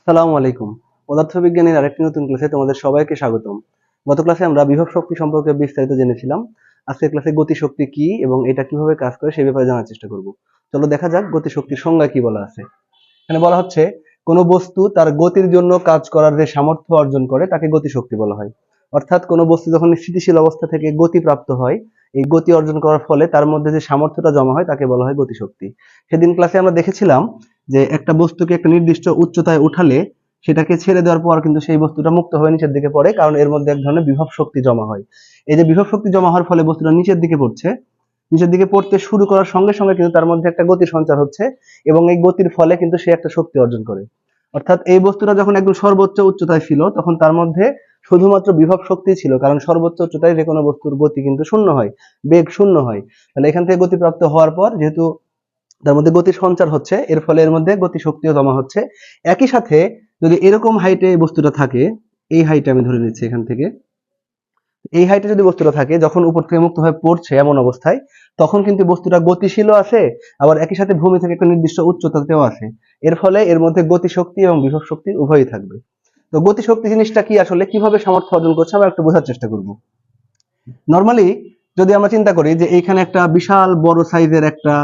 সালামু আলাইকুম। পদার্থবিজ্ঞানের আরেকটি নতুন ক্লাসে তোমাদের সবাইকে স্বাগতম। গত ক্লাসে আমরা বিভব শক্তি সম্পর্কে বিস্তারিত জেনেছিলাম। আজকের ক্লাসে গতিশক্তি কি এবং এটা কিভাবে কাজ করে সে ব্যাপারে জানার চেষ্টা করব। চলো দেখা যাক গতিশক্তির সংজ্ঞা কি বলা আছে। এখানে বলা হচ্ছে কোনো বস্তু তার গতির জন্য কাজ করার যে সামর্থ্য অর্জন করে তাকে গতিশক্তি বলা হয়। অর্থাৎ কোনো বস্তু যখন স্থিতিশীল অবস্থা থেকে গতি প্রাপ্ত হয়, এই গতি অর্জন করার ফলে তার মধ্যে যে সামর্থ্যটা জমা হয় তাকে বলা হয় গতিশক্তি। সেদিন ক্লাসে আমরা দেখেছিলাম যে একটা বস্তুকে একটা নির্দিষ্ট উচ্চতায় উঠালে সেটাকে ছেড়ে দেওয়ার পর কিন্তু সেই বস্তুটা মুক্ত হয়ে নিচের দিকে পড়ে, কারণ এর মধ্যে এক ধরনের বিভব শক্তি জমা হয়। এই যে বিভব শক্তি জমা হওয়ার ফলে বস্তুটা নিচের দিকে পড়ছে, নিচের দিকে পড়তে শুরু করার সঙ্গে সঙ্গে কিন্তু তার মধ্যে একটা গতি সঞ্চার হচ্ছে এবং এই গতির ফলে কিন্তু সে একটা শক্তি অর্জন করে। অর্থাৎ এই বস্তুটা যখন একদম সর্বোচ্চ উচ্চতায় ছিল তখন তার মধ্যে শুধুমাত্র বিভব শক্তি ছিল, কারণ সর্বোচ্চ উচ্চতায় যে কোনো বস্তুর গতি কিন্তু শূন্য হয়, বেগ শূন্য হয়। তাহলে এখান থেকে গতিপ্রাপ্ত হওয়ার পর যেহেতু তার মধ্যে গতির সঞ্চার হচ্ছে, এর ফলে এর মধ্যে গতি শক্তিও জমা হচ্ছে। একই সাথে যদি এরকম হাইটে বস্তুটা থাকে, এই হাইটে আমি ধরে নিচ্ছি এখান থেকে, এই হাইটে যদি বস্তুটা থাকে যখন উপর থেকে মুক্ত হয়ে পড়ছে এমন অবস্থায়, তখন কিন্তু বস্তুটা গতিশীলও আছে, আবার একই সাথে ভূমি থেকে একটা নির্দিষ্ট উচ্চতাতেও আছে। এর ফলে এর মধ্যে গতিশক্তি এবং বিভব শক্তি উভয়ই থাকবে। তো গতিশক্তি জিনিসটা কি, আসলে কিভাবে সামর্থ্য অর্জন করছে আমরা একটু বোঝার চেষ্টা করব। নর্মালি যদি আমরা চিন্তা করি যে এইখানে একটা বিশাল বড় সাইজের একটা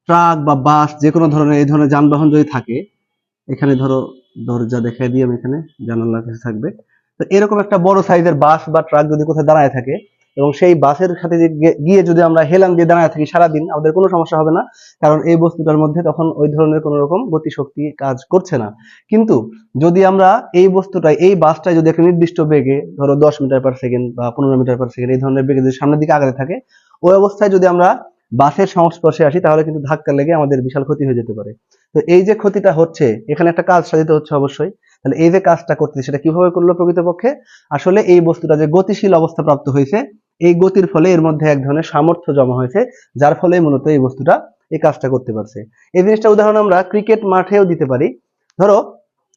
ট্রাক বা বাস যে কোনো ধরনের এই ধরনের যানবাহন যদি থাকে, এখানে ধরো দরজা দেখাই দিই আমি, এখানে জানালার কাছে থাকবে। তো এরকম একটা বড় সাইজের বাস বা ট্রাক যদি কোথাও দাঁড়ায় থাকে এবং সেই বাসের সাথে গিয়ে যদি আমরা হেলান দিয়ে দাঁড়ায় থাকি সারাদিন, আমাদের কোনো সমস্যা হবে না, কারণ এই বস্তুটার মধ্যে তখন ওই ধরনের কোনো রকম গতিশক্তি কাজ করছে না। কিন্তু যদি আমরা এই বস্তুটায়, এই বাসটায় যদি একটা নির্দিষ্ট বেগে, ধরো 10 মিটার/সেকেন্ড বা 15 মিটার/সেকেন্ড এই ধরনের বেগে যদি সামনের দিকে আগাতে থাকে, ওই অবস্থায় যদি আমরা বাসের সংস্পর্শে আসি তাহলে কিন্তু ধাক্কা লেগে আমাদের বিশাল ক্ষতি হয়ে যেতে পারে। তো এই যে ক্ষতিটা হচ্ছে, এখানে একটা কাজ সাধিত হচ্ছে অবশ্যই। তাহলে এই যে কাজটা করতে সেটা কিভাবে করলো প্রকৃতপক্ষে, আসলে এই বস্তুটা যে গতিশীল অবস্থা প্রাপ্ত হয়েছে, এই গতির ফলে এর মধ্যে এক ধরনের সামর্থ্য জমা হয়েছে, যার ফলে মূলত এই বস্তুটা এই কাজটা করতে পারছে। এই জিনিসটা উদাহরণ আমরা ক্রিকেট মাঠেও দিতে পারি। ধরো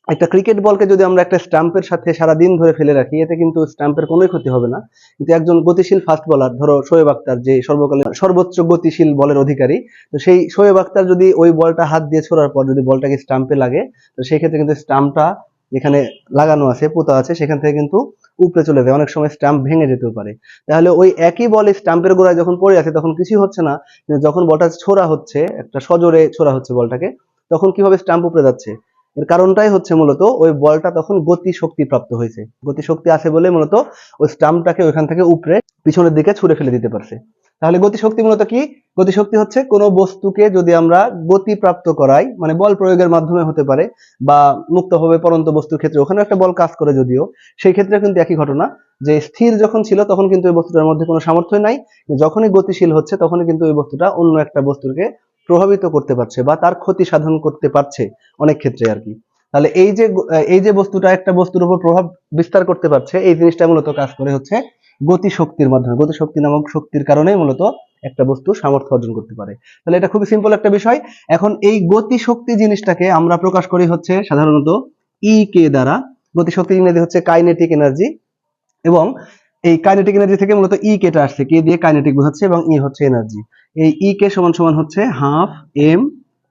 একটা ক্রিকেট বলকে যদি আমরা একটা স্টাম্পের সাথে সারাদিন ধরে ফেলে রাখি, এতে কিন্তু স্টাম্পের কোনোই ক্ষতি হবে না। কিন্তু একজন গতিশীল ফাস্ট বোলার, ধরো শোয়েব আক্তার, যে সর্বকালের সর্বোচ্চ গতিশীল বলের অধিকারী, তো সেই শোয়েব আক্তার যদি ওই বলটা হাত দিয়ে ছোড়ার পর যদি বলটাকে স্টাম্পে লাগে, তো সেই ক্ষেত্রে কিন্তু স্টাম্পটা যেখানে লাগানো আছে, পোতা আছে, সেখান থেকে কিন্তু উপরে চলে যায়, অনেক সময় স্টাম্প ভেঙে যেতেও পারে। তাহলে ওই একই বল স্টাম্পের গোড়ায় যখন পড়ে আছে তখন কিছুই হচ্ছে না, কিন্তু যখন বলটা ছোড়া হচ্ছে, একটা সজোরে ছোড়া হচ্ছে বলটাকে, তখন কিভাবে স্টাম্প উপরে যাচ্ছে, এর কারণটাই হচ্ছে মূলত ওই বলটা তখন গতি শক্তি প্রাপ্ত হয়েছে। গতি শক্তি আছে বলে মূলত ওই স্টাম্পটাকে ওইখান থেকে উপরে পিছনের দিকে ছুড়ে ফেলে দিতে পারছে। তাহলে গতি শক্তি মূলত কি? গতি শক্তি হচ্ছে কোনো বস্তুকে যদি আমরা গতি প্রাপ্ত করাই, মানে বল প্রয়োগের মাধ্যমে হতে পারে বা মুক্তভাবে পড়ন্ত বস্তুর ক্ষেত্রে ওখানে একটা বল কাজ করে যদিও, সেই ক্ষেত্রে কিন্তু একই ঘটনা, যে স্থির যখন ছিল তখন কিন্তু ওই বস্তুটার মধ্যে কোনো সামর্থ্য নাই, যখনই গতিশীল হচ্ছে তখনই কিন্তু ওই বস্তুটা অন্য একটা বস্তুকে প্রভাবিত করতে পারছে বা তার ক্ষতি সাধন করতে পারছে অনেক ক্ষেত্রে আর কি। তাহলে এই যে বস্তুটা একটা বস্তুর উপর প্রভাব বিস্তার করতে পারছে, এই জিনিসটা মূলত কাজ করে হচ্ছে গতি শক্তির মাধ্যমে। গতি শক্তি নামক শক্তির কারণেই মূলত একটা বস্তু সামর্থ্য অর্জন করতে পারে। তাহলে এটা খুবই সিম্পল একটা বিষয়। এখন এই গতি শক্তি জিনিসটাকে আমরা প্রকাশ করি হচ্ছে সাধারণত ই কে দ্বারা। গতি শক্তি ইংরেজি হচ্ছে কাইনেটিক এনার্জি, এবং এই কাইনেটিক এনার্জি থেকে মূলত ই কেটা আসছে, কে দিয়ে কাইনেটিক বোঝাচ্ছে এবং ই হচ্ছে এনার্জি। এই ই কে সমান সমান হচ্ছে হাফ এম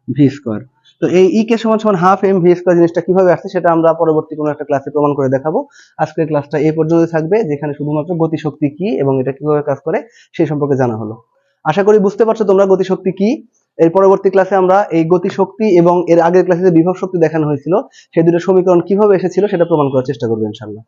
ভি স্কোয়ার। তো এই ই কে সমান সমান হাফ এম ভি স্কোয়ার জিনিসটা কিভাবে আসছে সেটা আমরা পরবর্তী কোনো একটা ক্লাসে প্রমাণ করে দেখাবো। আজকের ক্লাসটা এই পর্যন্ত থাকবে, যেখানে শুধুমাত্র গতিশক্তি কি এবং এটা কিভাবে কাজ করে সেই সম্পর্কে জানা হলো। আশা করি বুঝতে পারছো তোমরা গতিশক্তি কি। এর পরবর্তী ক্লাসে আমরা এই গতিশক্তি এবং এর আগের ক্লাসে যে বিভব শক্তি দেখানো হয়েছিল সেই দুটো সমীকরণ কিভাবে এসেছিল সেটা প্রমাণ করার চেষ্টা করবো ইনশাআল্লাহ।